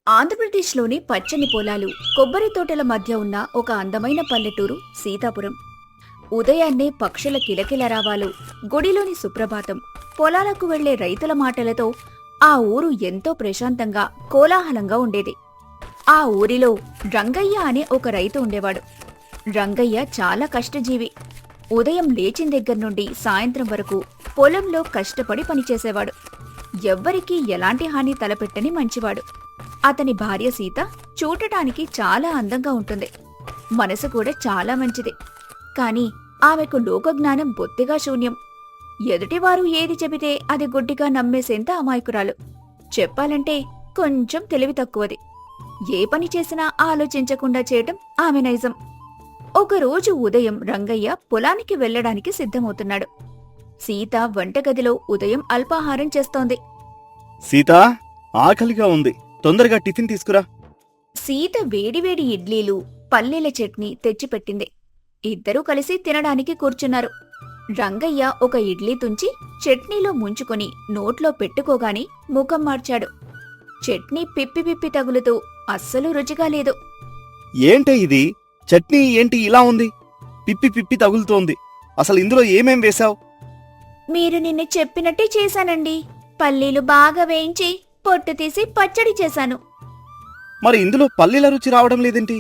ఆంధ్రప్రదేశ్లోని పచ్చని పొలాలు, కొబ్బరి తోటల మధ్య ఉన్న ఒక అందమైన పల్లెటూరు సీతాపురం. ఉదయాన్నే పక్షుల కిలకిలరావాలు, గుడిలోని సుప్రభాతం, పొలాలకు వెళ్లే రైతుల మాటలతో ఆ ఊరు ఎంతో ప్రశాంతంగా, కోలాహలంగా ఉండేది. ఆ ఊరిలో రంగయ్య అనే ఒక రైతు ఉండేవాడు. రంగయ్య చాలా కష్టజీవి. ఉదయం లేచిన దగ్గర్నుండి సాయంత్రం వరకు పొలంలో కష్టపడి పనిచేసేవాడు. ఎవ్వరికీ ఎలాంటి హాని తలపెట్టని మంచివాడు. అతని భార్య సీత చూడటానికి చాలా అందంగా ఉంటుంది. మనసు కూడా చాలా మంచిది. కాని ఆమెకు లోకజ్ఞానం బొత్తిగా శూన్యం. ఎదుటివారు ఏది చెబితే అది గుడ్డిగా నమ్మేసేంత అమాయకురాలు. చెప్పాలంటే కొంచెం తెలివి తక్కువది. ఏ పని చేసినా ఆలోచించకుండా చేయటం ఆమె నైజం. ఒకరోజు ఉదయం రంగయ్య పొలానికి వెళ్లడానికి సిద్ధమవుతున్నాడు. సీత వంటగదిలో ఉదయం అల్పాహారం చేస్తోంది. సీతా, ఆకలిగా ఉంది, తొందరగా టిఫిన్ తీసుకురా. సీత వేడివేడి ఇడ్లీలు, పల్లీల చట్నీ తెచ్చిపెట్టింది. ఇద్దరూ కలిసి తినడానికి కూర్చున్నారు. రంగయ్య ఒక ఇడ్లీ తుంచి చట్నీలో ముంచుకొని నోట్లో పెట్టుకోగాని ముఖం మార్చాడు. చట్నీ పిప్పి పిప్పి తగులుతూ అస్సలు రుచిగా లేదు. ఏంటే ఇది? చట్నీ ఏంటి ఇలా ఉంది? పిప్పి పిప్పి తగులుతోంది. అసలు ఇందులో ఏమేం వేశావు? మీరు నిన్న చెప్పినట్టే చేశానండి. పల్లీలు బాగా వేయించి పొట్టు తీసి పచ్చడి చేశాను. మరి ఇందులో పల్లీల రుచి రావడం లేదేంటి?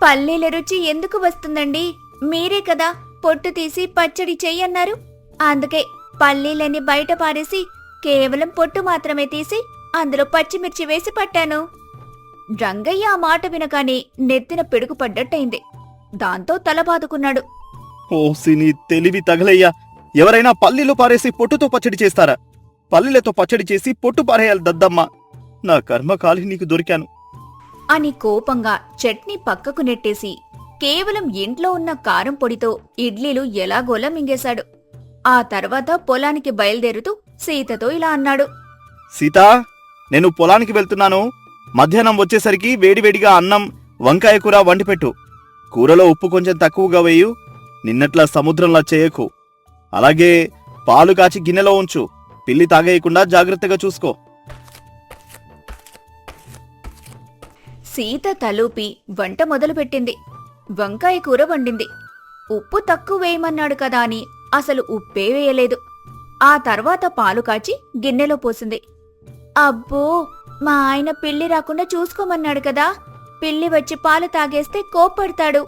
పల్లీల రుచి ఎందుకు వస్తుందండి? మీరే కదా పొట్టు తీసి పచ్చడి చెయ్యన్నారు. అందుకే పల్లీలని బయట పారేసి కేవలం పొట్టు మాత్రమే తీసి అందులో పచ్చిమిర్చి వేసి పట్టాను. రంగయ్య ఆ మాట వినగానే నెత్తిన పిడుగు పడ్డట్టయింది. దాంతో తల బాదుకున్నాడు. ఓ సినీ తెలివి తగలయ్యా! ఎవరైనా పల్లీలు పారేసి పొట్టుతో పచ్చడి చేస్తారా? పల్లీలతో పచ్చడి చేసి పొట్టు పారేయాలి దద్దమ్మా! నా కర్మకాలి నీకు దొరికాను అని కోపంగా చట్నీ పక్కకు నెట్టేసి కేవలం ఇంట్లో ఉన్న కారం పొడితో ఇడ్లీలు ఎలాగోలా మింగేశాడు. ఆ తర్వాత పొలానికి బయలుదేరుతూ సీతతో ఇలా అన్నాడు. సీతా, నేను పొలానికి వెళ్తున్నాను. మధ్యాహ్నం వచ్చేసరికి వేడివేడిగా అన్నం, వంకాయ కూర వండిపెట్టు. కూరలో ఉప్పు కొంచెం తక్కువగా వేయు. నిన్నట్లా సముద్రంలా చేయకు. అలాగే పాలు కాచి గిన్నెలో ఉంచు. పిల్లి తాగేయకుండా జాగ్రత్తగా చూసుకో. సీత తలూపి వంట మొదలుపెట్టింది. వంకాయ కూర వండింది. ఉప్పు తక్కువ వేయమన్నాడు కదా అని అసలు ఉప్పే వేయలేదు. ఆ తర్వాత పాలు కాచి గిన్నెలో పోసింది. అబ్బో, మా ఆయన పిల్లి రాకుండా చూసుకోమన్నాడు కదా, పిల్లి వచ్చి పాలు తాగేస్తే కోప్పడతాడు.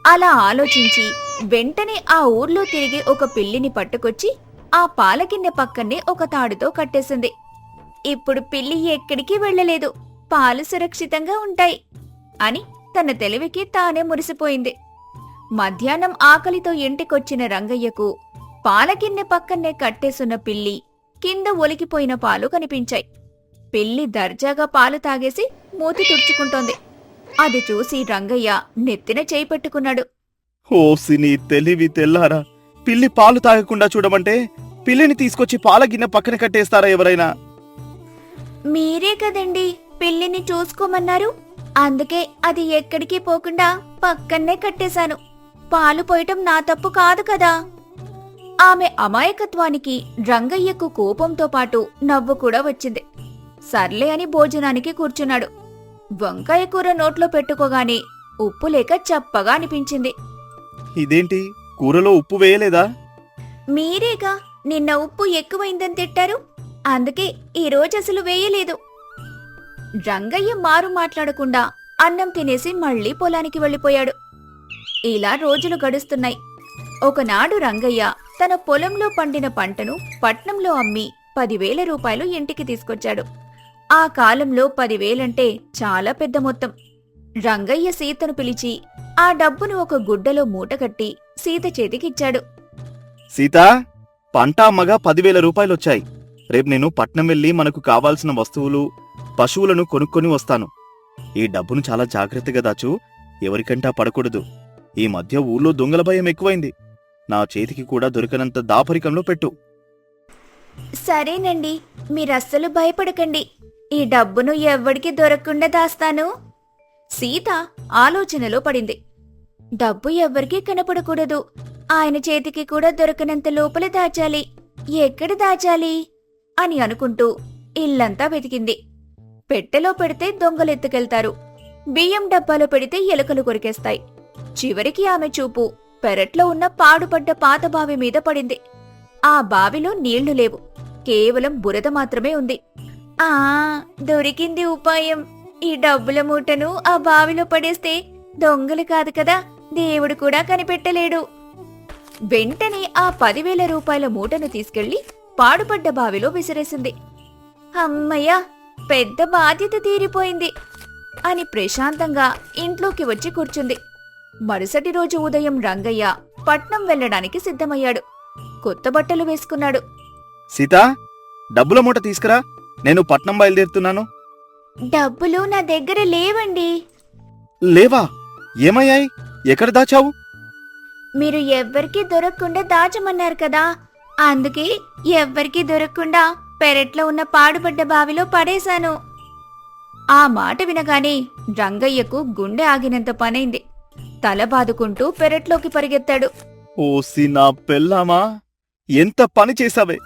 అలా ఆలోచించి వెంటనే ఆ ఊర్లో తిరిగి ఒక పిల్లిని పట్టుకొచ్చి ఆ పాలగిన్నె పక్కనే ఒక తాడుతో కట్టేసింది. ఇప్పుడు పిల్లి ఎక్కడికి వెళ్లలేదు, పాలు సురక్షితంగా ఉంటాయి అని తన తెలివికి తానే మురిసిపోయింది. మధ్యాహ్నం ఆకలితో ఇంటికొచ్చిన రంగయ్యకు పాలగిన్నె పక్కనే కట్టేసున్న పిల్లి కింద ఒలికిపోయిన పాలు కనిపించాయి. పిల్లి దర్జాగా పాలు తాగేసి మూతి తుడుచుకుంటోంది. అది చూసి రంగయ్య నెత్తిన చేయి పెట్టుకున్నాడు. ఓ సినీ తెలివి తెల్లారా! పిల్లి పాలు తాగకుండా చూడమంటే పిల్లిని తీసుకొచ్చి పాలగిన్నె పక్కన కట్టేస్తారా ఎవరైనా? మీరే కదండి పిల్లిని చూసుకోమన్నారు. అందుకే అది ఎక్కడికి పోకుండా పక్కనే కట్టేశాను. పాలు పోయటం నా తప్పు కాదు కదా. ఆమె అమాయకత్వానికి రంగయ్యకు కోపంతో పాటు నవ్వు కూడా వచ్చింది. సర్లే అని భోజనానికి కూర్చున్నాడు. వంకాయ కూర నోట్లో పెట్టుకోగానే ఉప్పు లేక చప్పగా అనిపించింది. ఇదేంటి, కూరలో ఉప్పు వేయలేదా? మీరేగా నిన్న ఉప్పు ఎక్కువైందని తిట్టారు. అందుకే ఈరోజు అసలు వేయలేదు. రంగయ్య మారు మాట్లాడకుండా అన్నం తినేసి మళ్లీ పొలానికి వెళ్లిపోయాడు. ఇలా రోజులు గడుస్తున్నాయి. ఒకనాడు రంగయ్య తన పొలంలో పండిన పంటను పట్నంలో అమ్మి 10,000 రూపాయలు ఇంటికి తీసుకొచ్చాడు. ఆ కాలంలో 10,000 చాలా పెద్ద మొత్తం. రంగయ్య సీతను పిలిచి ఆ డబ్బును ఒక గుడ్డలో మూటకట్టి సీత చేతికిచ్చాడు. సీతా, పంట అమ్మగా 10,000 రూపాయలొచ్చాయి. రేపు నేను పట్నం వెళ్లి మనకు కావాల్సిన వస్తువులు, పశువులను కొనుక్కొని వస్తాను. ఈ డబ్బును చాలా జాగ్రత్తగా దాచు. ఎవరికంటా పడకూడదు. ఈ మధ్య ఊళ్ళో దొంగల భయం ఎక్కువైంది. నా చేతికి కూడా దొరకనంత దాపరికంలో పెట్టు. సరేనండి, మీరస్సలు భయపడకండి. ఈ డబ్బును ఎవ్వడికి దొరకకుండా దాస్తాను. సీత ఆలోచనలో పడింది. డబ్బు ఎవ్వరికీ కనపడకూడదు. ఆయన చేతికి కూడా దొరకనంత లోపల దాచాలి. ఎక్కడ దాచాలి అని అనుకుంటూ ఇల్లంతా వెతికింది. పెట్టెలో పెడితే దొంగలెత్తుకెళ్తారు, బియ్యం డబ్బాలో పెడితే ఎలుకలు కొరికేస్తాయి. చివరికి ఆమె చూపు పెరట్లో ఉన్న పాడుపడ్డ పాత బావి మీద పడింది. ఆ బావిలో నీళ్లు లేవు, కేవలం బురద మాత్రమే ఉంది. ఆ దొరికింది ఉపాయం. ఈ డబ్బుల మూటను ఆ బావిలో పడేస్తే దొంగలు కాదు కదా, దేవుడు కూడా కనిపెట్టలేడు. వెంటనే ఆ 10,000 రూపాయల మూటను తీసుకెళ్లి పాడుపడ్డ బావిలో విసిరేసింది. అమ్మయ్యా, పెద్ద బాధ్యత తీరిపోయింది అని ప్రశాంతంగా ఇంట్లోకి వచ్చి కూర్చుంది. మరుసటి రోజు ఉదయం రంగయ్య పట్నం వెళ్లడానికి సిద్ధమయ్యాడు. కొత్త బట్టలు వేసుకున్నాడు. సీతా, డబ్బుల మూట తీసుకురా, నేను పట్నం బయలుదేరుతున్నాను. డబ్బులు నా దగ్గర లేవండి. లేవా? ఏమయ్యాయి? ఎక్కడ దాచావు? మీరు ఎవ్వరికీ దొరకకుండా దాచమన్నారు కదా, అందుకే ఎవ్వరికీ దొరకకుండా పెరట్లో ఉన్న పాడుపడ్డ బావిలో పడేశాను. ఆ మాట వినగానే రంగయ్యకు గుండె ఆగినంత పనైంది. తల బాదుకుంటూ పెరట్లోకి పరిగెత్తాడు. ఓసి నా పెళ్ళామా, ఎంత పని చేశావే!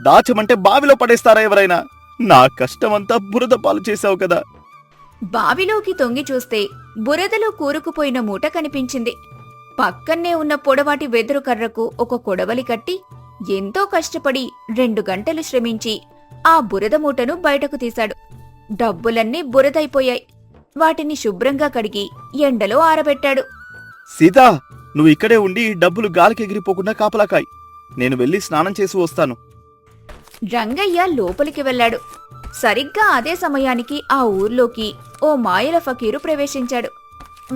దాచమంటే బావిలో పడేస్తారా ఎవరైనా? నా కష్టమంతా బురద పాలు చేశావు కదా. బావిలోకి తొంగి చూస్తే బురదలో కూరుకుపోయిన మూట కనిపించింది. పక్కన్నే ఉన్న పొడవాటి వెదురు కర్రకు ఒక కొడవలి కట్టి ఎంతో కష్టపడి 2 గంటలు శ్రమించి ఆ బురద మూటను బయటకు తీశాడు. డబ్బులన్నీ బురదైపోయాయి. వాటిని శుభ్రంగా కడిగి ఎండలో ఆరబెట్టాడు. సీతా, నువ్వు ఇక్కడే ఉండి ఈ డబ్బులు గాలికి ఎగిరిపోకుండా కాపలాకాయ్. నేను వెళ్లి స్నానం చేసి వస్తాను. రంగయ్య లోపలికి వెళ్లాడు. సరిగ్గా అదే సమయానికి ఆ ఊర్లోకి ఓ మాయల ఫకీరు ప్రవేశించాడు.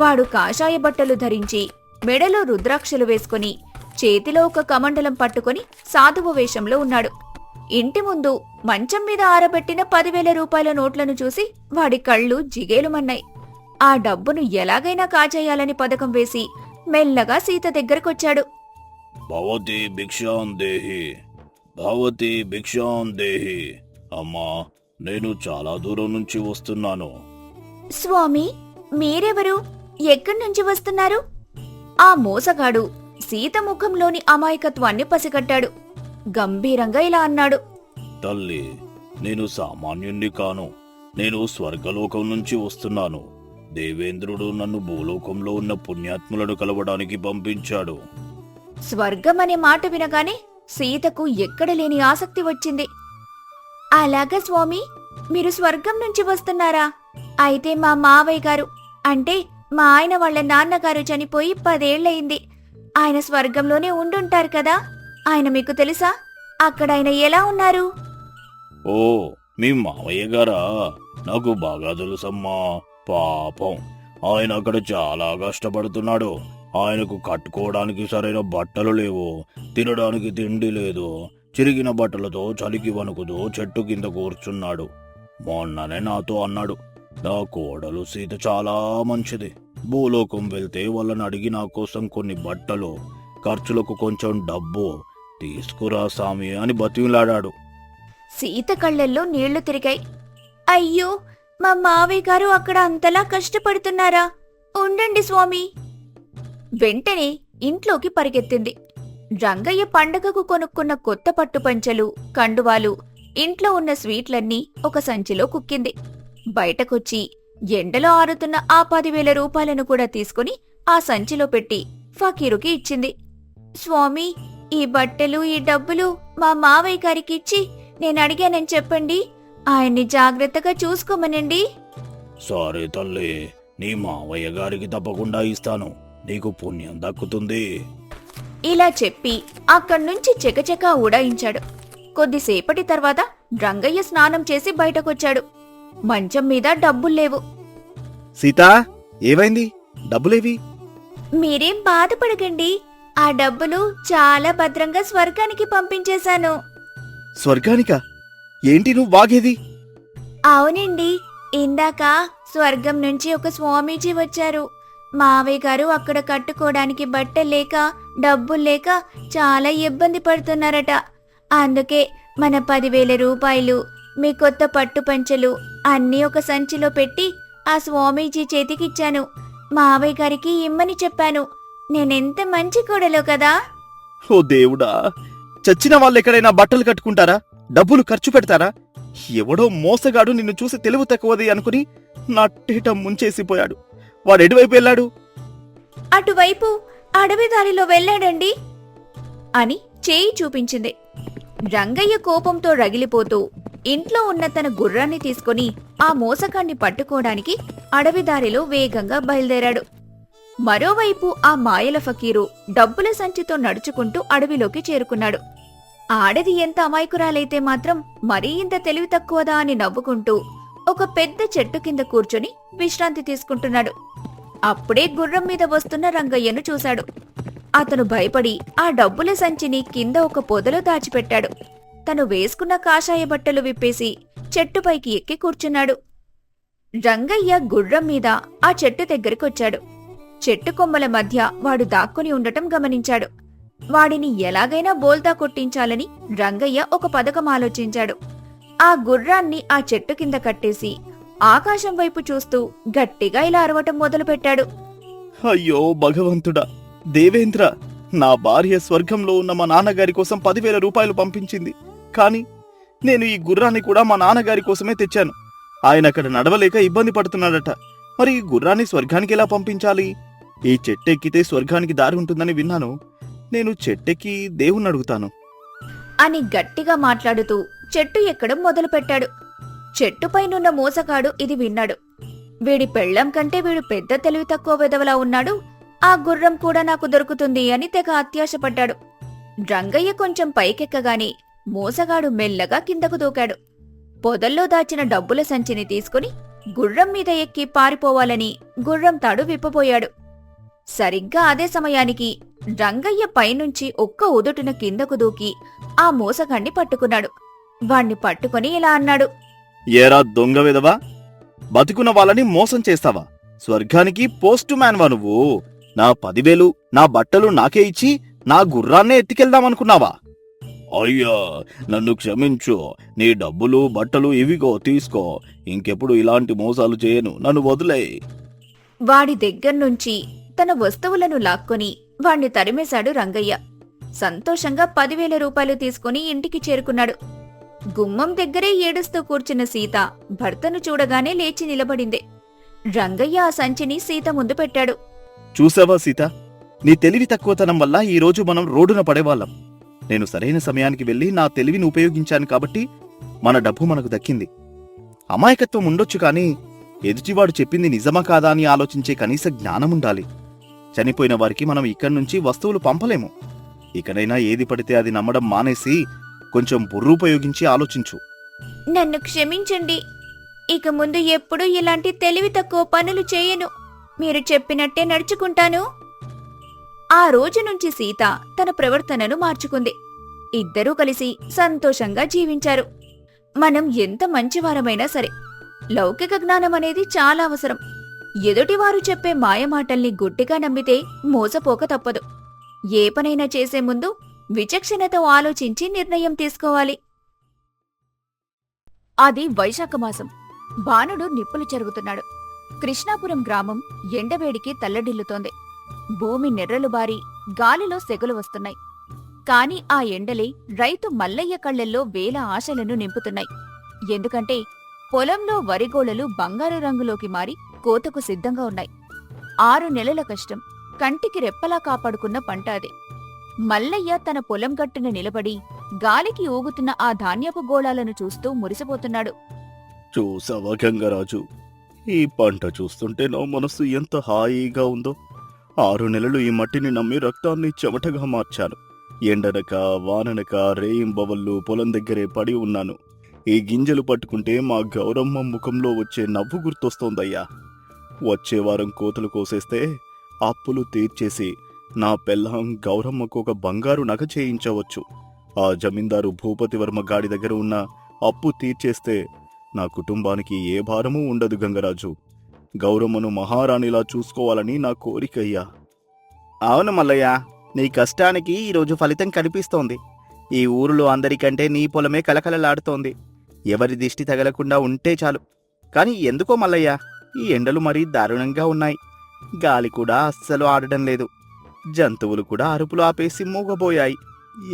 వాడు కాషాయ బట్టలు ధరించి, మెడలో రుద్రాక్షలు వేసుకుని, చేతిలో ఒక కమండలం పట్టుకుని సాధువు వేషంలో ఉన్నాడు. ఇంటి ముందు మంచం మీద ఆరబెట్టిన 10,000 రూపాయల నోట్లను చూసి వాడి కళ్ళు జిగేలుమన్నాయి. ఆ డబ్బును ఎలాగైనా కాజేయాలని పథకం వేసి మెల్లగా సీత దగ్గరకొచ్చాడు. భవతి భిక్షాం దేహి, భవతి భిక్షాం దేహి. అమ్మా, నేను చాలా దూరం నుంచి వస్తున్నాను. స్వామి, మీరెవరు? ఎక్కడి నుంచి వస్తున్నారు? ఆ మోసగాడు సీత ముఖంలోని అమాయకత్వాన్ని పసిగట్టాడు. గంభీరంగా ఇలా అన్నాడు. తల్లి, నేను సామాన్యుణ్ణి కాను. నేను స్వర్గలోకం నుంచి వస్తున్నాను. దేవేంద్రుడు నన్ను భూలోకంలో ఉన్న పుణ్యాత్ములను కలవడానికి పంపించాడు. స్వర్గమనే మాట వినగానే సీతకు ఎక్కడలేని ఆసక్తి వచ్చింది. అలాగా స్వామి, మీరు స్వర్గం నుంచి వస్తున్నారా? అయితే మా మావయ్య గారు, అంటే మా ఆయన వాళ్ళ నాన్నగారు చనిపోయి 10 ఏళ్లయింది. ఆయన స్వర్గంలోనే ఉండుంటారు కదా, ఆయన మీకు తెలుసా? అక్కడ ఆయన ఎలా ఉన్నారు? ఓ, మీ మావయ్య గారా? నాకు బాగా తెలుసమ్మా. పాపం, ఆయన అక్కడ చాలా కష్టపడుతున్నాడు. ఆయనకు కట్టుకోవడానికి సరైన బట్టలు లేవు, తినడానికి తిండి లేదు. చిరిగిన బట్టలతో చలికి వణుకుతూ చెట్టు కింద కూర్చున్నాడు. మొన్ననే నాతో అన్నాడు, నా కోడలు సీత చాలా మంచిది. భూలోకం వెళ్తే వాళ్ళని అడిగి నా కోసం కొన్ని బట్టలు, ఖర్చులకు కొంచెం డబ్బు తీసుకురా సామి అని బతిమిలాడాడు. సీత కళ్ళల్లో నీళ్లు తిరిగాయి. అయ్యో, మా మావయ్య గారు అక్కడ అంతలా కష్టపడుతున్నారా? ఉండండి స్వామి. వెంటనే ఇంట్లోకి పరిగెత్తింది. రంగయ్య పండగకు కొనుక్కున్న కొత్త పట్టుపంచలు, కండువాలు, ఇంట్లో ఉన్న స్వీట్లన్నీ ఒక సంచిలో కుక్కింది. బయటకొచ్చి ఎండలో ఆరుతున్న ఆ 10,000 రూపాయలను కూడా తీసుకుని ఆ సంచిలో పెట్టి ఫకీరుకి ఇచ్చింది. స్వామి, ఈ బట్టలు, ఈ డబ్బులు మా మావయ్య గారికి ఇచ్చి నేను అడిగానని చెప్పండి. ఆయన్ని జాగ్రత్తగా చూసుకోమనండి. సరే తల్లి, నీ మావయ్య గారికి తప్పకుండా ఇస్తాను. నీకు పుణ్యం దక్కుతుంది. ఇలా చెప్పి అక్కడ్నుంచి చెకచెకా ఉడాయించాడు. కొద్దిసేపటి తర్వాత రంగయ్య స్నానం చేసి బయటకొచ్చాడు. మంచం మీద డబ్బుల్లేవు. సీతా, ఏమైంది? డబ్బులేవి? మీరేం బాధపడకండి, ఆ డబ్బులు చాలా భద్రంగా స్వర్గానికి పంపించేశాను. స్వర్గానికా? ఏంటి నువ్వు వాగేది? అవునండి, ఇందాక స్వర్గం నుంచి ఒక స్వామీజీ వచ్చారు. మావయ్య గారు అక్కడ కట్టుకోవడానికి బట్టలేక, డబ్బుల్లేక చాలా ఇబ్బంది పడుతున్నారట. అందుకే మన 10,000 రూపాయలు, మీ కొత్త పట్టు పంచెలు అన్నీ ఒక సంచిలో పెట్టి ఆ స్వామీజీ చేతికిచ్చాను. మావయ్య గారికి ఇమ్మని చెప్పాను. నేనెంత మంచి కోడలో కదా. ఓ దేవుడా, చచ్చిన వాళ్ళు ఎక్కడైనా బట్టలు కట్టుకుంటారా? డబ్బులు ఖర్చు పెడతారా? ఎవడో మోసగాడు నిన్ను చూసి తెలివి తక్కువది అనుకుని నా టేట ముంచేసిపోయాడు. వాడెటువైపు వెళ్ళాడు? అటువైపు అడవి దారిలో వెళ్ళాడండి అని చేయి చూపించింది. రంగయ్య కోపంతో రగిలిపోతూ ఇంట్లో ఉన్న తన గుర్రాన్ని తీసుకుని ఆ మోసగాన్ని పట్టుకోవడానికి అడవి దారిలో వేగంగా బయలుదేరాడు. మరోవైపు ఆ మాయల ఫకీరు డబ్బుల సంచితో నడుచుకుంటూ అడవిలోకి చేరుకున్నాడు. ఆడది ఎంత అమాయకురాలైతే మాత్రం మరీ ఇంత తెలివి తక్కువదా అని నవ్వుకుంటూ ఒక పెద్ద చెట్టు కింద కూర్చొని విశ్రాంతి తీసుకుంటున్నాడు. అప్పుడే గుర్రం మీద వస్తున్న రంగయ్యను చూశాడు. అతను భయపడి ఆ డబ్బుల సంచిని కింద ఒక పొదలో దాచిపెట్టాడు. తను వేసుకున్న కాషాయ బట్టలు విప్పేసి చెట్టుపైకి ఎక్కి కూర్చున్నాడు. రంగయ్య గుర్రం మీద ఆ చెట్టు దగ్గరికొచ్చాడు. చెట్టు కొమ్మల మధ్య వాడు దాక్కుని ఉండటం గమనించాడు. వాడిని ఎలాగైనా బోల్తా కొట్టించాలని రంగయ్య ఒక పథకం ఆలోచించాడు. ఆ గుర్రాన్ని ఆ చెట్టు కింద కట్టేసి ఆకాశం వైపు చూస్తూ గట్టిగా ఇలా అరవటం మొదలుపెట్టాడు. అయ్యో భగవంతుడా, దేవేంద్ర, నా భార్య స్వర్గంలో ఉన్న మా నాన్నగారి కోసం 10,000 రూపాయలు పంపించింది. కాని నేను ఈ గుర్రాన్ని కూడా మా నాన్నగారి కోసమే తెచ్చాను. ఆయన అక్కడ నడవలేక ఇబ్బంది పడుతున్నాడట. మరి ఈ గుర్రాన్ని స్వర్గానికి ఎలా పంపించాలి? ఈ చెట్టెక్కితే స్వర్గానికి దారి ఉంటుందని విన్నాను. నేను చెట్టెక్కి దేవుణ్ణి అడుగుతాను అని గట్టిగా మాట్లాడుతూ చెట్టు ఎక్కడం మొదలుపెట్టాడు. చెట్టుపైనున్న మోసగాడు ఇది విన్నాడు. వీడి పెళ్లం కంటే వీడు పెద్ద తెలివి తక్కువ వెధవలా ఉన్నాడు. ఆ గుర్రం కూడా నాకు దొరుకుతుంది అని తెగ అత్యాశపడ్డాడు. రంగయ్య కొంచెం పైకెక్కగానే మోసగాడు మెల్లగా కిందకు దూకాడు. పొదల్లో దాచిన డబ్బుల సంచిని తీసుకుని గుర్రం మీద ఎక్కి పారిపోవాలని గుర్రం తాడు విప్పబోయాడు. సరిగ్గా అదే సమయానికి రంగయ్య పైనుంచి ఒక్క ఉదుటున కిందకు దూకి ఆ మోసగాణ్ణి పట్టుకున్నాడు. వాణ్ణి పట్టుకుని ఇలా అన్నాడు. ఏరా దొంగ విధవా, బతుకున్న వాళ్ళని మోసం చేస్తావా? స్వర్గానికి పోస్టు మ్యాన్వా నువ్వు? నా 10,000 నా బట్టలు నాకే ఇచ్చి నా గుర్రాన్నే ఎత్తికెళ్దామనుకున్నావా? అయ్యా, నన్ను క్షమించు. నీ డబ్బులు బట్టలు ఇవిగో తీసుకో. ఇంకెప్పుడు ఇలాంటి మోసాలు చేయను. నన్ను వదిలే. వాడి దగ్గర్నుంచి తన వస్తువులను లాక్కొని వాణ్ణి తరిమేశాడు రంగయ్య. సంతోషంగా 10,000 రూపాయలు తీసుకుని ఇంటికి చేరుకున్నాడు. గుమ్మం దగ్గరే ఏడుస్తూ కూర్చున్న సీత భర్తను చూడగానే లేచి నిలబడింది. రంగయ్య ఆ సంచిని సీత ముందు పెట్టాడు. చూసావా సీత, నీ తెలివి తక్కువతనం వల్ల ఈ రోజు మనం రోడ్డున పడేవాళ్ళం. నేను సరైన సమయానికి వెళ్లి నా తెలివిని ఉపయోగించాను కాబట్టి మన డబ్బు మనకు దక్కింది. అమాయకత్వం ఉండొచ్చు కాని ఎదుటివాడు చెప్పింది నిజమా కాదా అని ఆలోచించే కనీస జ్ఞానముండాలి. చనిపోయిన వారికి మనం ఇక్కడి నుంచి వస్తువులు పంపలేము. ఇకనైనా ఏది పడితే అది నమ్మడం మానేసి కొంచెం బుర్ర ఉపయోగించి ఆలోచించు. నన్ను క్షమించండి. ఇక ముందు ఎప్పుడూ ఇలాంటి తెలివి తక్కువ పనులు చేయను. మీరు చెప్పినట్టే నడుచుకుంటాను. ఆ రోజు నుంచి సీత తన ప్రవర్తనను మార్చుకుంది. ఇద్దరూ కలిసి సంతోషంగా జీవించారు. మనం ఎంత మంచివారమైనా సరే లౌకిక జ్ఞానం అనేది చాలా అవసరం. ఎదుటివారు చెప్పే మాయమాటల్ని గుడ్డిగా నమ్మితే మోసపోక తప్పదు. ఏ పనైనా చేసే ముందు విచక్షణతో ఆలోచించి నిర్ణయం తీసుకోవాలి. అది వైశాఖమాసం. బాణుడు నిప్పులు చెరుగుతున్నాడు. కృష్ణాపురం గ్రామం ఎండవేడికి తల్లడిల్లుతోంది. భూమి నెర్రలు బారి గాలిలో సెగలు వస్తున్నాయి. కాని ఆ ఎండలే రైతు మల్లయ్య కళ్లెల్లో వేల ఆశలను నింపుతున్నాయి. ఎందుకంటే పొలంలో వరిగోళలు బంగారు రంగులోకి మారి కోతకు సిద్ధంగా ఉన్నాయి. 6 నెలల కష్టం కంటికి రెప్పలా కాపాడుకున్న పంట అది. మల్లయ్య తన పొలం గట్టున నిలబడి గాలికి ఊగుతున్న ఆ ధాన్యపు గోళాలను చూస్తూ మురిసిపోతున్నాడు. చూసావా గంగరాజు, ఈ పంట చూస్తుంటే నా మనసు ఎంత హాయిగా ఉందో. 6 నెలలు ఈ మట్టిని నమ్మి రక్తాన్ని చెమటగా మార్చాను. ఎండనక వాననక రేయింబవళ్ళు పొలం దగ్గరే పడి ఉన్నాను. ఈ గింజలు పట్టుకుంటే మా గౌరమ్మ ముఖంలో వచ్చే నవ్వు గుర్తొస్తోందయ్యా. వచ్చే వారం కోతలు కోసేస్తే అప్పులు తీర్చేసి నా పెళ్ళాం గౌరమ్మకు ఒక బంగారు నగ చేయించవచ్చు. ఆ జమీందారు భూపతివర్మ గాడి దగ్గర ఉన్న అప్పు తీర్చేస్తే నా కుటుంబానికి ఏ భారమూ ఉండదు గంగరాజు. గౌరమ్మను మహారాణిలా చూసుకోవాలని నా కోరికయ్యా. అవును మల్లయ్య, నీ కష్టానికి ఈరోజు ఫలితం కనిపిస్తోంది. ఈ ఊరిలో అందరికంటే నీ పొలమే కలకలలాడుతోంది. ఎవరి దిష్టి తగలకుండా ఉంటే చాలు. కాని ఎందుకో మల్లయ్య, ఈ ఎండలు మరీ దారుణంగా ఉన్నాయి. గాలి కూడా అస్సలు ఆడడం లేదు. జంతువులు కూడా అరుపులు ఆపేసి మూగబోయాయి.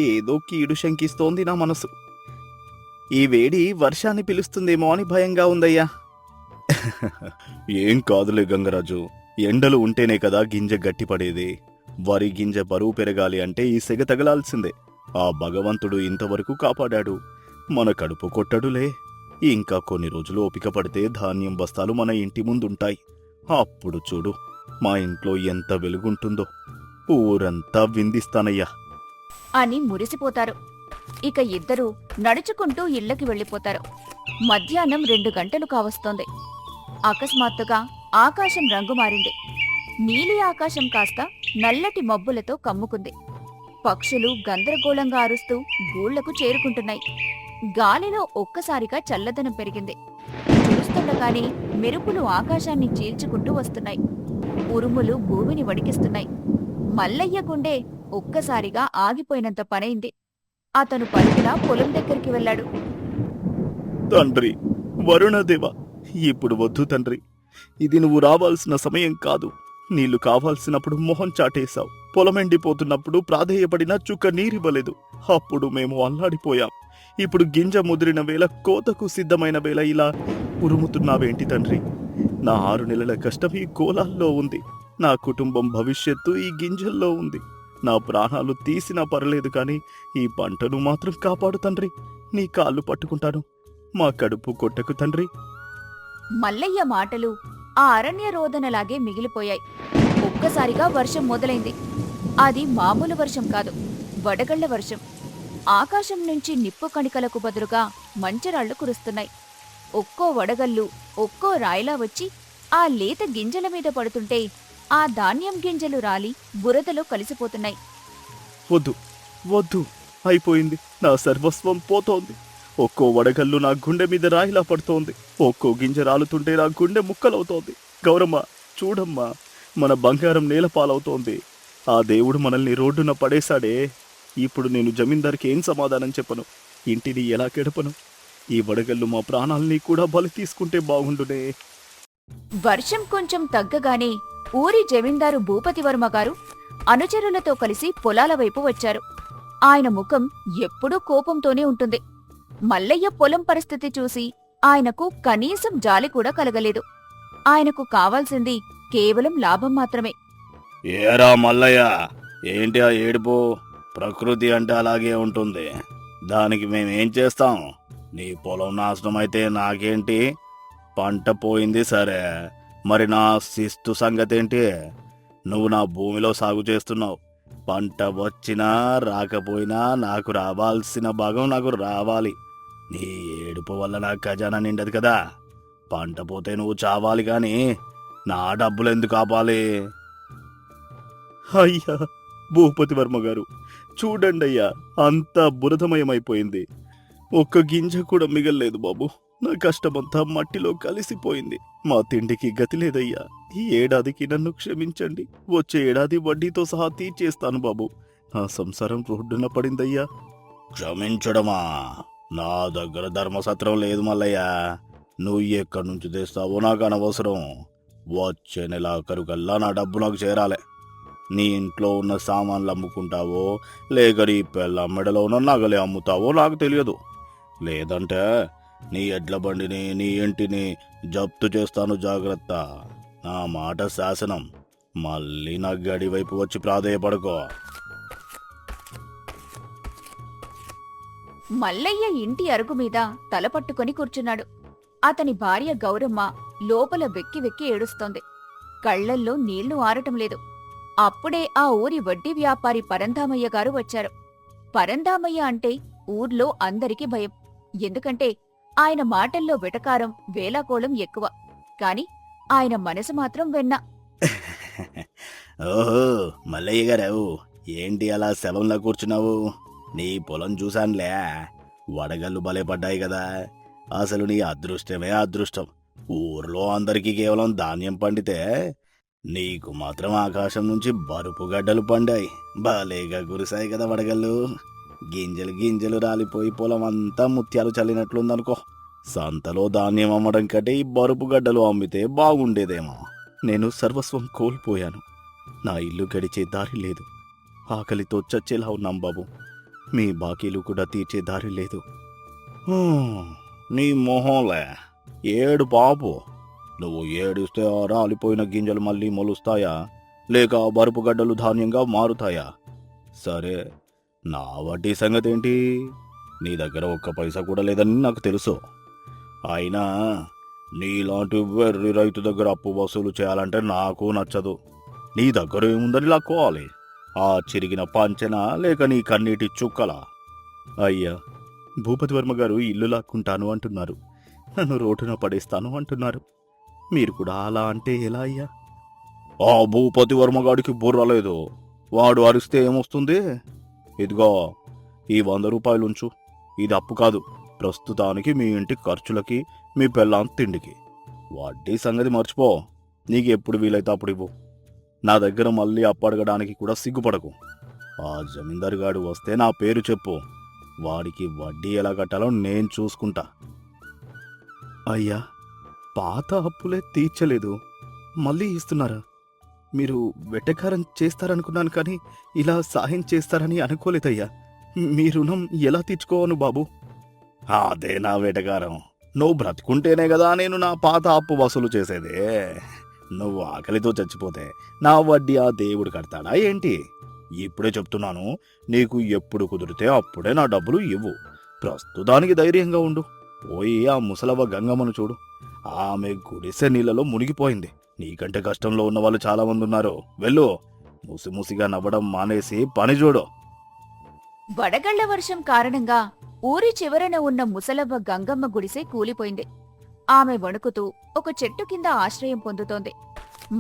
ఏదో కీడు శంకిస్తోంది నా మనసు. ఈ వేడి వర్షాన్ని పిలుస్తుందేమో అని భయంగా ఉందయ్యా. ఏం కాదులే గంగరాజు, ఎండలు ఉంటేనే కదా గింజ గట్టిపడేది. వరి గింజ బరువు పెరగాలి అంటే ఈ సెగ తగలాల్సిందే. ఆ భగవంతుడు ఇంతవరకు కాపాడాడు, మన కడుపు కొట్టడులే. ఇంకా కొన్ని రోజులు ఓపిక పడితే ధాన్యం బస్తాలు మన ఇంటి ముందుంటాయి. అప్పుడు చూడు మా ఇంట్లో ఎంత వెలుగుంటుందో. ఊరంతా విందిస్తానయ్యా అని మురిసిపోతారు. ఇక ఇద్దరూ నడుచుకుంటూ ఇళ్లకి వెళ్ళిపోతారు. మధ్యాహ్నం 2 గంటలు కావస్తోంది. అకస్మాత్తుగా ఆకాశం రంగు మారింది. నీలి ఆకాశం కాస్త నల్లటి మబ్బులతో కమ్ముకుంది. పక్షులు గందరగోళంగా అరుస్తూ గూళ్లకు చేరుకుంటున్నాయి. గాలిలో ఒక్కసారిగా చల్లదనం పెరిగింది. చూస్తుండగానే మెరుపులు ఆకాశాన్ని చీల్చుకుంటూ వస్తున్నాయి. ఉరుములు భూమిని వణికిస్తున్నాయి. మల్లయ్య గుండె ఒక్కసారిగా ఆగిపోయినంత పనైంది. అతను పరుగున పొలం దగ్గరికి వెళ్ళాడు. తండ్రి వరుణదేవ, ఇప్పుడు వద్దు తండ్రి. ఇది నువ్వు రావాల్సిన సమయం కాదు. నీళ్లు కావాల్సినప్పుడు మొహం చాటేశావు. పొలమెండిపోతున్నప్పుడు ప్రాధేయపడినా చుక్క నీరివ్వలేదు. అప్పుడు మేము అల్లాడిపోయాం. ఇప్పుడు గింజ ముదిరిన వేళ, కోతకు సిద్ధమైన వేళ ఇలా ఉరుముతున్నావేంటి తండ్రి? నా 6 నెలల కష్టం ఈ కోలాల్లో ఉంది. నా కుటుంబం భవిష్యత్తు ఈ గింజల్లో ఉంది. నా ప్రాణాలు తీసినా పర్లేదు కాని ఈ పంటను మాత్రం కాపాడు తండ్రి. నీ కాళ్ళు పట్టుకుంటాను. మా కడుపు కొట్టకు తండ్రి. మల్లయ్య మాటలు ఆ అరణ్య రోదనలాగే మిగిలిపోయాయి. ఒక్కసారిగా వర్షం మొదలైంది. అది మామూలు వర్షం కాదు, వడగళ్ల వర్షం. ఆకాశం నుంచి నిప్పు కణికలకు బదులుగా మంచిరాళ్లు కురుస్తున్నాయి. ఒక్కో వడగల్లు ఒక్కో రాయిలా వచ్చి ఆ లేత గింజల మీద పడుతుంటే ఆ ధాన్యం గింజలు రాలి బురదలో కలిసిపోతున్నాయి. వద్దు వద్దు, అయిపోయింది. నా సర్వస్వం పోతోంది. ఒక్కో వడగల్లు నా గుండె మీద రాయిలా పడుతోంది. ఒక్కో గింజ రాలుతుంటే నా గుండె ముక్కలవుతోంది. గౌరమ్మ చూడమ్మా, మన బంగారం నేలపాలవుతోంది. ఆ దేవుడు మనల్ని రోడ్డున పడేశాడే. ఇప్పుడు నేను జమీందార్కి ఏం సమాధానం చెప్పను? ఇంటిని ఎలా గడపను? ఈ వడగల్లు మా ప్రాణాల్ని కూడా బలి తీసుకుంటే బాగుండునే. వర్షం కొంచెం తగ్గగానే ఊరి జమీందారు భూపతివర్మ గారు అనుచరులతో కలిసి పొలాల వైపు వచ్చారు. ఆయన ముఖం ఎప్పుడూ కోపంతోనే ఉంటుంది. మల్లయ్య పొలం పరిస్థితి చూసి ఆయనకు కనీసం జాలి కూడా కలగలేదు. ఆయనకు కావాల్సింది కేవలం లాభం మాత్రమే. ఏరా మల్లయ్య, ఏంటి ఆ ఏడుపు? ప్రకృతి అంటే అలాగే ఉంటుంది. దానికి మేమేం చేస్తాం? నీ పొలం నాశనం అయితే నాకేంటి? పంట పోయింది సరే, మరి నా శిస్తు సంగతేంటి? నువ్వు నా భూమిలో సాగు చేస్తున్నావు. పంట వచ్చినా రాకపోయినా నాకు రావాల్సిన భాగం నాకు రావాలి. నీ ఏడుపు వల్ల నా ఖజానా నిండదు కదా. పంట పోతే నువ్వు చావాలి గాని నా డబ్బులు ఎందుకు ఆపాలి? అయ్యా భూపతి వర్మ గారు, చూడండి అయ్యా, అంతా బురదమయమైపోయింది. ఒక్క గింజ కూడా మిగల్లేదు బాబు. నా కష్టమంతా మట్టిలో కలిసిపోయింది. మా తిండికి గతి లేదయ్యా. ఈ ఏడాదికి నన్ను క్షమించండి. వచ్చే ఏడాది వడ్డీతో సహా తీర్చేస్తాను బాబు. నా సంసారం రోడ్డున పడిందయ్యా. క్షమించడమా? నా దగ్గర ధర్మసత్రం లేదు మల్లయ్య. నువ్వు ఎక్కడి నుంచి తెస్తావో నాకు అనవసరం. వచ్చే నెలాఖరుకల్లా నా డబ్బు నాకు చేరాలి. నీ ఇంట్లో ఉన్న సామాన్లు అమ్ముకుంటావో లేక నీ పెళ్ళ మెడలో ఉన్న నగలే అమ్ముతావో నాకు తెలియదు. లేదంటే నీ ఎడ్ల బండిని నీ ఇంటిని జప్తు చేస్తాను, జాగ్రత్త. నా మాట శాసనం. మళ్ళీ నా గడి వైపు వచ్చి ప్రాధేయపడుకో. మల్లయ్య ఇంటి అరుగు మీద తలపట్టుకొని కూర్చున్నాడు. అతని భార్య గౌరమ్మ లోపల వెక్కి వెక్కి ఏడుస్తోంది. కళ్లల్లో నీళ్లు ఆరటం లేదు. అప్పుడే ఆ ఊరి వడ్డీ వ్యాపారి పరంధామయ్య గారు వచ్చారు. పరంధామయ్య అంటే ఊర్లో అందరికీ భయం. ఎందుకంటే ఆయన మాటల్లో వెటకారం, వేలాకోళం ఎక్కువ. కాని ఆయన మనసు మాత్రం వెన్న. ఓహో మల్లయ్య గారు, ఏంటి అలా శవంలా కూర్చున్నావు? నీ పొలం చూశానులే, వడగళ్ళు భలే పడ్డాయి కదా. అసలు నీ అదృష్టమే అదృష్టం. ఊర్లో అందరికీ కేవలం ధాన్యం పండితే నీకు మాత్రం ఆకాశం నుంచి బరుపు గడ్డలు పండాయి. భలేగా కురిశాయి కదా వడగళ్ళు. గింజలు గింజలు రాలిపోయి పొలం అంతా ముత్యాలు చల్లినట్లుందనుకో. సంతలో ధాన్యం అమ్మడం కంటే ఈ బరుపు గడ్డలు అమ్మితే బాగుండేదేమో. నేను సర్వస్వం కోల్పోయాను. నా ఇల్లు గడిచే దారి లేదు. ఆకలితో చచ్చేలా ఉన్నాం బాబు. మీ బాకీలు కూడా తీర్చే దారి లేదు. నీ మొహంలే ఏడు పాపు. నువ్వు ఏడిస్తే ఆ రాలిపోయిన గింజలు మళ్ళీ మొలుస్తాయా, లేక బరుపు గడ్డలు ధాన్యంగా మారుతాయా? సరే, నా వడ్డీ సంగతి ఏంటి? నీ దగ్గర ఒక్క పైసా కూడా లేదని నాకు తెలుసు. అయినా నీలాంటి వెర్రి రైతు దగ్గర అప్పు వసూలు చేయాలంటే నాకు నచ్చదు. నీ దగ్గర ఏముందని లాక్కోవాలి? ఆ చిరిగిన పంచెనా, లేక నీ కన్నీటి చుక్కలా? అయ్యా, భూపతి వర్మ గారు ఇల్లు లాక్కుంటాను అంటున్నారు, నన్ను రోడ్డున పడేస్తాను అంటున్నారు. మీరు కూడా అలా అంటే ఎలా అయ్యా? ఆ భూపతి వర్మగాడికి బుర్ర లేదు. వాడు అరిస్తే ఏమొస్తుంది? ఇదిగో ఈ 100 రూపాయలుంచు. ఇది అప్పు కాదు, ప్రస్తుతానికి మీ ఇంటి ఖర్చులకి, మీ పెళ్ళాం తిండికి. వడ్డీ సంగతి మర్చిపో. నీకు ఎప్పుడు వీలైతే అప్పుడు ఇవ్వు. నా దగ్గర మళ్ళీ అప్పు అడగడానికి కూడా సిగ్గుపడకు. ఆ జమీందారు గాడు వస్తే నా పేరు చెప్పు. వాడికి వడ్డీ ఎలా కట్టాలో నేను చూసుకుంటా. అయ్యా, పాత అప్పులే తీర్చలేదు, మళ్ళీ ఇస్తున్నారా? మీరు వెటకారం చేస్తారనుకున్నాను, కానీ ఇలా సాయం చేస్తారని అనుకోలేదయ్యా. మీ రుణం ఎలా తీర్చుకోవను బాబు? అదే నా వేటగారం. నువ్వు బ్రతుకుంటేనే కదా నేను నా పాత అప్పు వసూలు చేసేదే. నువ్వు ఆకలితో చచ్చిపోతే నా వడ్డీ ఆ దేవుడు కడతాడా ఏంటి? ఇప్పుడే చెప్తున్నాను, నీకు ఎప్పుడు కుదిరితే అప్పుడే నా డబ్బులు ఇవ్వు. ప్రస్తుతానికి ధైర్యంగా ఉండు. పోయి ఆ ముసలవ్వ గంగమ్మను చూడు. ఆమె గుడిసె నీళ్ళలో మునిగిపోయింది. నీకంటే కష్టంలో ఉన్న వాళ్ళు చాలా మంది ఉన్నారు. వెళ్ళు. ముసిముసిగా నవ్వడం మానేసి పని చూడు. వడగళ్ల వర్షం కారణంగా ఊరి చివరన ఉన్న ముసలవ్వ గంగమ్మ గుడిసె కూలిపోయింది. ఆమె వణుకుతూ ఒక చెట్టు కింద ఆశ్రయం పొందుతోంది.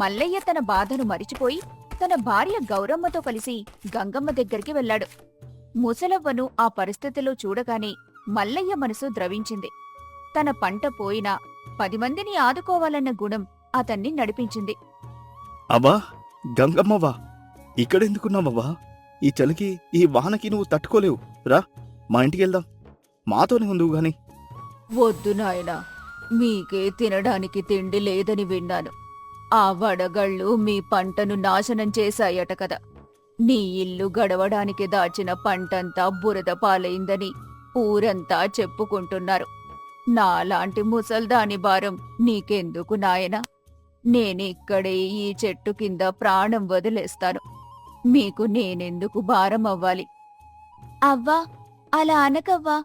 మల్లయ్య తన బాధను మరిచిపోయి తన భార్య గౌరమ్మతో కలిసి గంగమ్మ దగ్గరికి వెళ్లాడు. ముసలవ్వను ఆ పరిస్థితిలో చూడగానే మల్లయ్య మనసు ద్రవించింది. తన పంట పోయినా 10 మందిని ఆదుకోవాలన్న గుణం అతన్ని నడిపించింది. అవ్వా, గంగమ్మవ్వా, ఇక్కడెందుకున్నావవ్వా? ఈ చలికి, ఈ వానకి నువ్వు తట్టుకోలేవు. రా, మా ఇంటికి వెళ్దాం. మాతోనే ఉందువు గాని. వద్దు నాయనా, మీకే తినడానికి తిండి లేదని విన్నాను. ఆ వడగళ్ళు మీ పంటను నాశనం చేశాయట కదా. నీ ఇల్లు గడవడానికి దాచిన పంటంతా బురద పాలైందని ఊరంతా చెప్పుకుంటున్నారు. నాలాంటి ముసల్దాని భారం నీకెందుకు నాయనా? నేనిక్కడే ఈ చెట్టు కింద ప్రాణం వదిలేస్తాను. మీకు నేనెందుకు భారం అవ్వాలి? అవ్వా, అలా అనకవ్వా.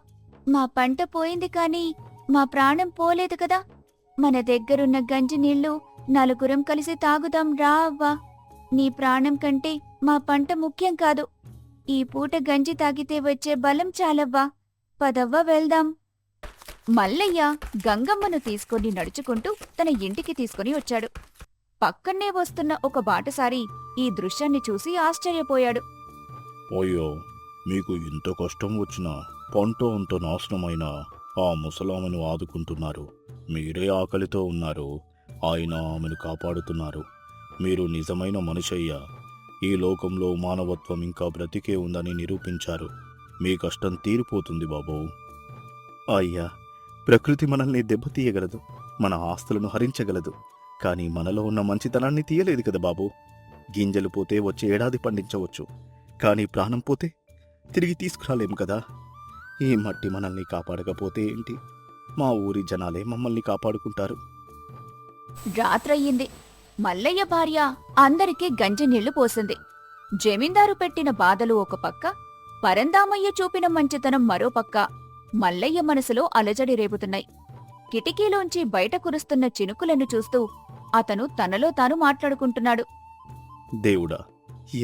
మా పంట పోయింది కాని మా ప్రాణం పోలేదు కదా. మన దగ్గరున్న గంజి నీళ్లు నలుగురం కలిసి తాగుదాం రా అవ్వా. నీ ప్రాణం కంటే మా పంట ముఖ్యం కాదు. ఈ పూట గంజి తాగితే వచ్చే బలం చాలవ్వా. పదవ్వ వెళ్దాం. మల్లయ్య గంగమ్మను తీసుకొని నడుచుకుంటూ తన ఇంటికి తీసుకుని వచ్చాడు. పక్కన్నే వస్తున్న ఒక బాటసారి ఈ దృశ్యాన్ని చూసి ఆశ్చర్యపోయాడు. అయ్యో, మీకు ఇంత కష్టం వచ్చినా, పంట అంత నాశనమైన ఆ ముసలామెను ఆదుకుంటున్నారు. మీరే ఆకలితో ఉన్నారు, ఆయన ఆమెను కాపాడుతున్నారు. మీరు నిజమైన మనిషయ్యా. ఈ లోకంలో మానవత్వం ఇంకా బ్రతికే ఉందని నిరూపించారు. మీ కష్టం తీరిపోతుంది బాబూ. అయ్యా, ప్రకృతి మనల్ని దెబ్బతీయగలదు, మన ఆస్తులను హరించగలదు, కానీ మనలో ఉన్న మంచితనాన్ని తీయలేదు కదా బాబూ. గింజలు పోతే వచ్చే ఏడాది పండించవచ్చు, కానీ ప్రాణం పోతే తిరిగి తీసుకురాలేం కదా. ఈ మట్టి మనల్ని కాపాడకపోతే ఏంటి? మా ఊరి జనాలే మమ్మల్ని కాపాడుకుంటారు. రాత్రయ్యింది. మల్లయ్య భార్య అందరికీ గంజి నీళ్లు పోసింది. జమీందారు పెట్టిన బాధలు ఒక పక్క, పరందామయ్య చూపిన మంచితనం మరో పక్క మల్లయ్య మనసులో అలజడి రేపుతున్నాయి. కిటికీలోంచి బయట కురుస్తున్న చినుకులను చూస్తూ అతను తనలో తాను మాట్లాడుకుంటున్నాడు. దేవుడా,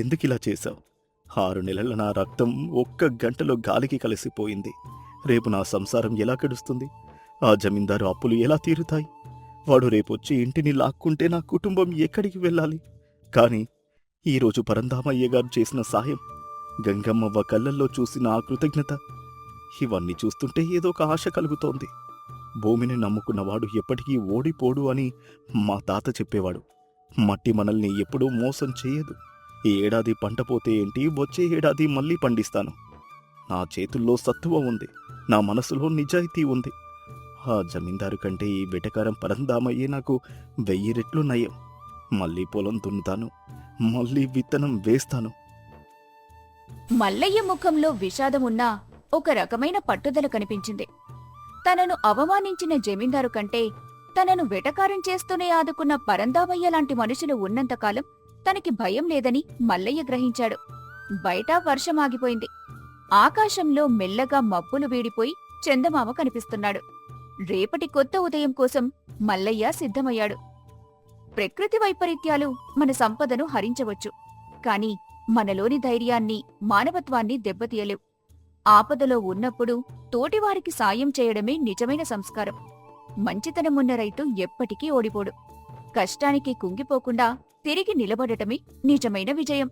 ఎందుకిలా చేశావు? 6 నెలల నా రక్తం ఒక్క గంటలో గాలికి కలిసిపోయింది. రేపు నా సంసారం ఎలా గడుస్తుంది? ఆ జమీందారు అప్పులు ఎలా తీరుతాయి? వాడు రేపొచ్చి ఇంటిని లాక్కుంటే నా కుటుంబం ఎక్కడికి వెళ్ళాలి? కాని ఈరోజు పరందామయ్య గారు చేసిన సాయం, గంగమ్మవ్వ కళ్ళల్లో చూసిన ఆ కృతజ్ఞత, ఇవన్నీ చూస్తుంటే ఏదో ఒక ఆశ కలుగుతోంది. భూమిని నమ్ముకున్నవాడు ఎప్పటికీ ఓడిపోడు అని మా తాత చెప్పేవాడు. మట్టి మనల్ని ఎప్పుడూ మోసం చేయదు. ఈ ఏడాది పంట పోతే ఏంటి, వచ్చే ఏడాది మళ్ళీ పండిస్తాను. నా చేతుల్లో సత్తువ ఉంది, నా మనసులో నిజాయితీ ఉంది. ఆ జమీందారు కంటే ఈ వెటకారం పరందామయ్యే నాకు 1000 రెట్లు నయం. మళ్ళీ పొలం దున్నుతాను, మళ్ళీ విత్తనం వేస్తాను. మల్లయ్య ముఖంలో విషాదమున్నా ఒక రకమైన పట్టుదల కనిపించింది. తనను అవమానించిన జమీందారు కంటే తనను వెటకారం చేస్తూనే ఆదుకున్న పరందామయ్య లాంటి మనుషులు ఉన్నంతకాలం తనకి భయం లేదని మల్లయ్య గ్రహించాడు. బయట వర్షమాగిపోయింది. ఆకాశంలో మెల్లగా మబ్బులు వీడిపోయి చందమామ కనిపిస్తున్నాడు. రేపటి కొత్త ఉదయం కోసం మల్లయ్య సిద్ధమయ్యాడు. ప్రకృతి వైపరీత్యాలు మన సంపదను హరించవచ్చు, కాని మనలోని ధైర్యాన్ని, మానవత్వాన్ని దెబ్బతీయలేవు. ఆపదలో ఉన్నప్పుడు తోటివారికి సాయం చేయడమే నిజమైన సంస్కారం. మంచితనమున్న రైతు ఎప్పటికీ ఓడిపోడు. కష్టానికి కుంగిపోకుండా తిరిగి నిలబడటమే నిజమైన విజయం.